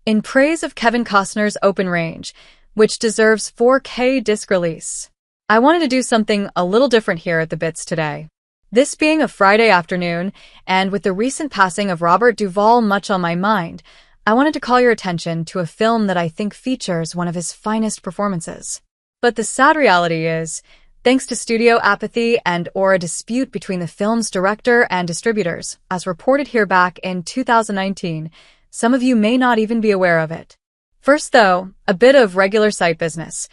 in praise of Kevin Costner's Open Range, which deserves 4K disc release. I wanted to do something a little different here at the Bits today. This being a Friday afternoon, and with the recent passing of Robert Duvall much on my mind, I wanted to call your attention to a film that I think features one of his finest performances. But the sad reality is, thanks to studio apathy and/or a dispute between the film's director and distributors, as reported here back in 2019, some of you may not even be aware of it. First though, a bit of regular site business.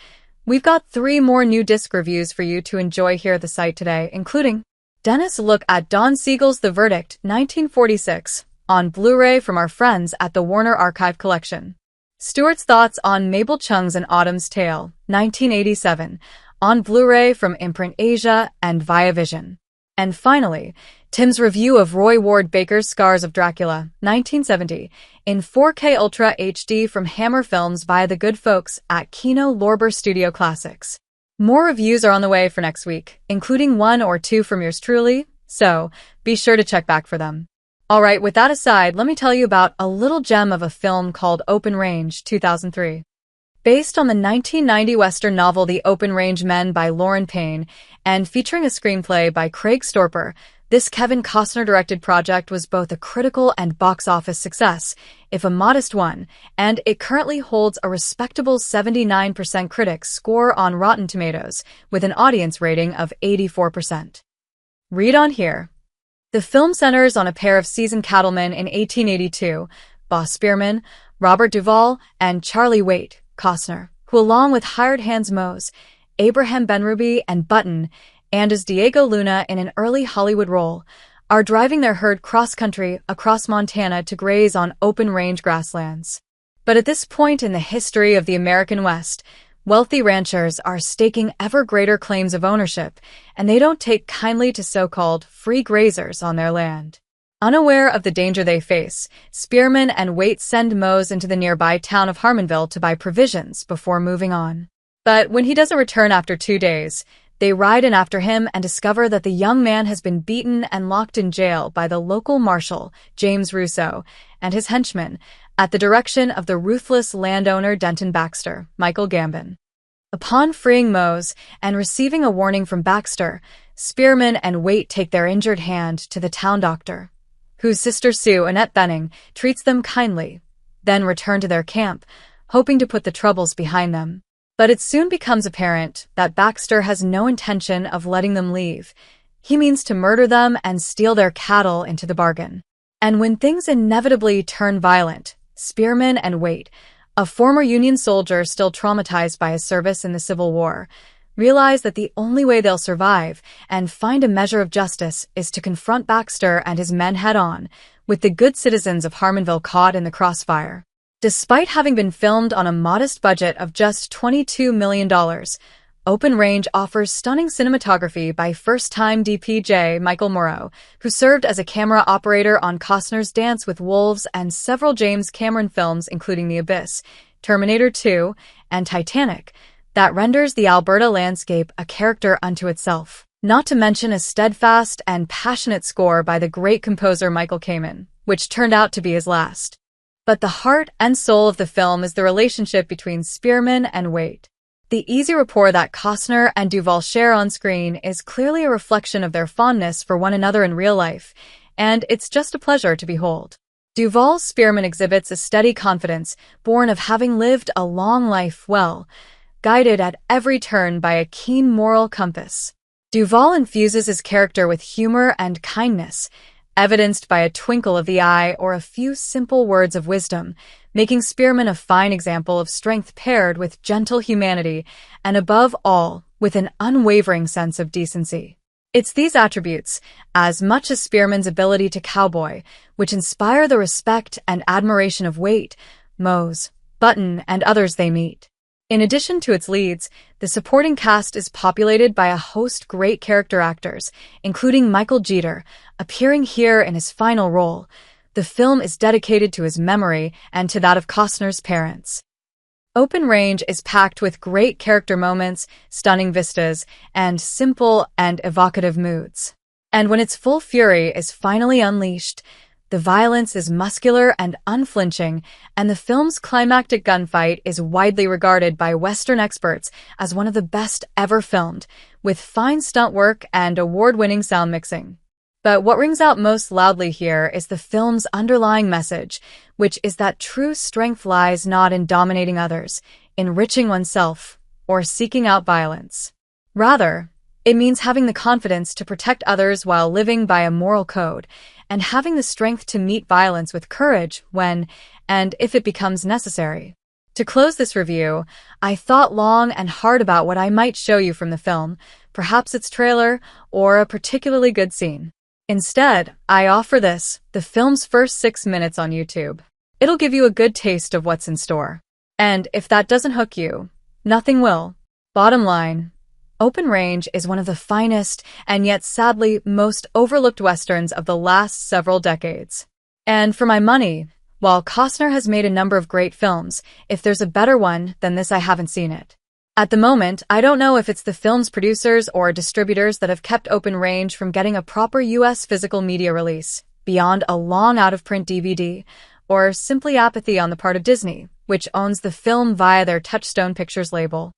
We've got 3 more new disc reviews for you to enjoy here at the site today, including Dennis' look at Don Siegel's The Verdict, 1946, on Blu-ray from our friends at the Warner Archive Collection. Stuart's thoughts on Mabel Chung's An Autumn's Tale, 1987, on Blu-ray from Imprint Asia and Via Vision. And finally, Tim's review of Roy Ward Baker's Scars of Dracula, 1970, in 4K Ultra HD from Hammer Films via the good folks at Kino Lorber Studio Classics. More reviews are on the way for next week, including 1 or 2 from yours truly, so be sure to check back for them. Alright, with that aside, let me tell you about a little gem of a film called Open Range, 2003. Based on the 1990 Western novel The Open Range Men by Lauren Payne, and featuring a screenplay by Craig Storper, this Kevin Costner-directed project was both a critical and box office success, if a modest one, and it currently holds a respectable 79% critics score on Rotten Tomatoes, with an audience rating of 84%. Read on here. The film centers on a pair of seasoned cattlemen in 1882, Boss Spearman, Robert Duvall, and Charlie Waite, Costner, who along with hired hands Mose, Abraham Benrubi, and Button, and as Diego Luna in an early Hollywood role, are driving their herd cross-country across Montana to graze on open-range grasslands. But at this point in the history of the American West, wealthy ranchers are staking ever greater claims of ownership, and they don't take kindly to so-called free grazers on their land. Unaware of the danger they face, Spearman and Waite send Mose into the nearby town of Harmonville to buy provisions before moving on. But when he doesn't return after 2 days, they ride in after him and discover that the young man has been beaten and locked in jail by the local marshal, James Russo, and his henchmen, at the direction of the ruthless landowner Denton Baxter, Michael Gambon. Upon freeing Mose and receiving a warning from Baxter, Spearman and Waite take their injured hand to the town doctor, whose sister Sue, Annette Benning, treats them kindly, then return to their camp, hoping to put the troubles behind them. But it soon becomes apparent that Baxter has no intention of letting them leave. He means to murder them and steal their cattle into the bargain. And when things inevitably turn violent, Spearman and Waite, a former Union soldier still traumatized by his service in the Civil War, realize that the only way they'll survive and find a measure of justice is to confront Baxter and his men head-on, with the good citizens of Harmonville caught in the crossfire. Despite having been filmed on a modest budget of just $22 million, Open Range offers stunning cinematography by first-time DP Michael Morrow, who served as a camera operator on Costner's Dance with Wolves and several James Cameron films including The Abyss, Terminator 2, and Titanic, that renders the Alberta landscape a character unto itself. Not to mention a steadfast and passionate score by the great composer Michael Kamen, which turned out to be his last. But the heart and soul of the film is the relationship between Spearman and Waite. The easy rapport that Costner and Duvall share on screen is clearly a reflection of their fondness for one another in real life, and it's just a pleasure to behold. Duvall's Spearman exhibits a steady confidence born of having lived a long life well, guided at every turn by a keen moral compass. Duvall infuses his character with humor and kindness, evidenced by a twinkle of the eye or a few simple words of wisdom, making Spearman a fine example of strength paired with gentle humanity and, above all, with an unwavering sense of decency. It's these attributes, as much as Spearman's ability to cowboy, which inspire the respect and admiration of Waite, Mose, Button, and others they meet. In addition to its leads, the supporting cast is populated by a host great character actors, including Michael Jeter, appearing here in his final role. The film is dedicated to his memory and to that of Costner's parents. Open Range is packed with great character moments, stunning vistas, and simple and evocative moods. And when its full fury is finally unleashed, The violence is muscular and unflinching, and the film's climactic gunfight is widely regarded by Western experts as one of the best ever filmed, with fine stunt work and award-winning sound mixing. But what rings out most loudly here is the film's underlying message, which is that true strength lies not in dominating others, enriching oneself, or seeking out violence. Rather, it means having the confidence to protect others while living by a moral code, and having the strength to meet violence with courage when and if it becomes necessary. To close this review, I thought long and hard about what I might show you from the film, perhaps its trailer or a particularly good scene. Instead, I offer this, the film's first 6 minutes on YouTube. It'll give you a good taste of what's in store. And if that doesn't hook you, nothing will. Bottom line, Open Range is one of the finest and yet sadly most overlooked westerns of the last several decades. And for my money, while Costner has made a number of great films, if there's a better one than this, I haven't seen it. At the moment, I don't know if it's the film's producers or distributors that have kept Open Range from getting a proper US physical media release, beyond a long out-of-print DVD, or simply apathy on the part of Disney, which owns the film via their Touchstone Pictures label.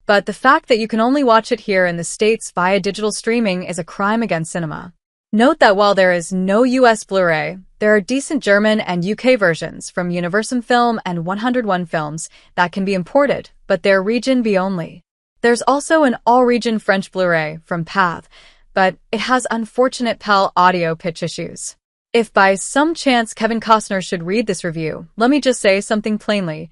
But the fact that you can only watch it here in the States via digital streaming is a crime against cinema. Note that while there is no US Blu-ray, there are decent German and UK versions from Universum Film and 101 Films that can be imported, but they're region B only. There's also an all-region French Blu-ray from Path, but it has unfortunate PAL audio pitch issues. If by some chance Kevin Costner should read this review, let me just say something plainly.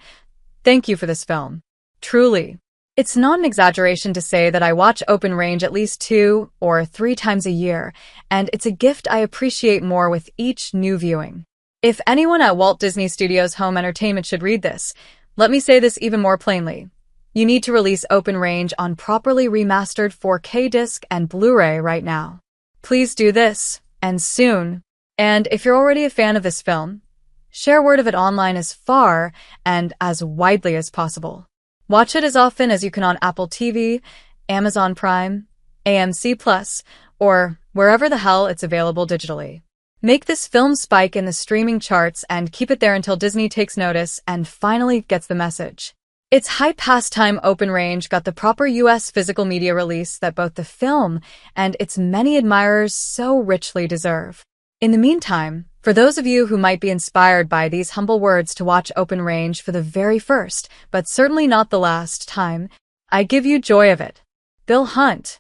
Thank you for this film. Truly. It's not an exaggeration to say that I watch Open Range at least 2 or 3 times a year, and it's a gift I appreciate more with each new viewing. If anyone at Walt Disney Studios Home Entertainment should read this, let me say this even more plainly. You need to release Open Range on properly remastered 4K disc and Blu-ray right now. Please do this, and soon. And if you're already a fan of this film, share word of it online as far and as widely as possible. Watch it as often as you can on Apple TV, Amazon Prime, AMC Plus, or wherever the hell it's available digitally. Make this film spike in the streaming charts and keep it there until Disney takes notice and finally gets the message. Its high pastime Open Range got the proper US physical media release that both the film and its many admirers so richly deserve. In the meantime, for those of you who might be inspired by these humble words to watch Open Range for the very first, but certainly not the last time, I give you joy of it. Bill Hunt.